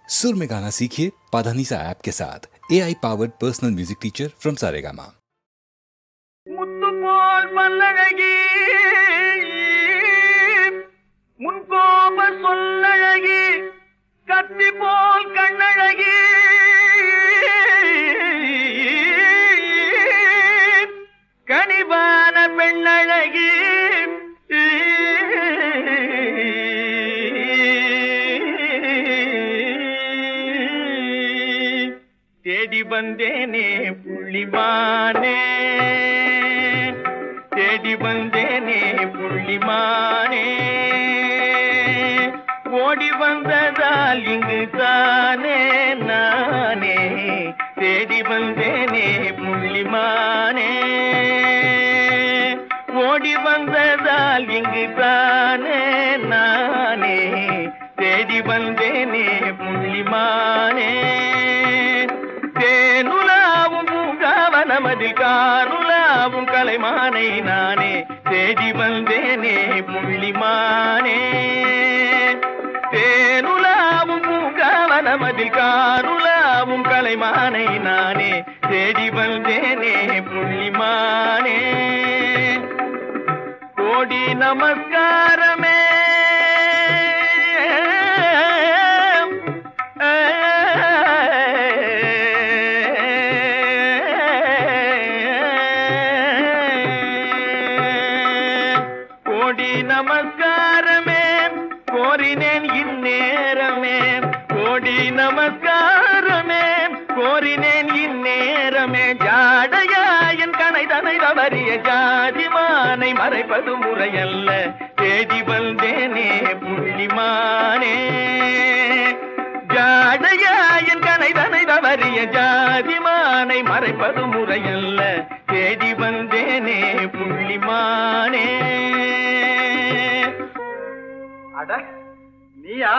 सुर में गाना सीखिए पाधानीसा ऐप के साथ। AI powered personal music teacher from Saregama. முத்து போல் பல்லழகி முன்கோப சொல்லழகி கத்தி போல் கண்ணழகி கனிவான பெண்ணழகி தேடி வந்தேனே புள்ளிமானே தேடி வந்தேனே புள்ளிமானே ஓடி வந்ததால் இங்கு தானே நானே தேடி வந்தேனே புள்ளிமானே ஓடி வந்ததால் இங்கு தானே நானே தேடி வந்தேனே புள்ளிமானே தேனுலாவும் பூங்காவனமதில் காருலாவும் கலைமானை நானே தேடி வந்தேனே புள்ளிமானே தேனுலாவும் பூங்காவனமதில் காருலாவும் கலைமானை நானே தேடி வந்தேனே புள்ளிமானே கோடி நமஸ்காரமே கோடி நமஸ்காரமே கோரினேன் இந்நேரமே கோடி நமஸ்காரமே கோரினேன் இந்நேரமே ஜாடையா என் கனை தனை தவறிய ஜாதிமானை மறைப்பது முறையல்ல தேடி வந்தேனே புள்ளிமானே ஜாடையா என் கனை தனை தவறிய ஜாதிமானை மறைப்பது முறையல்ல தேடி வந்தேனே புள்ளிமானே அட நீயா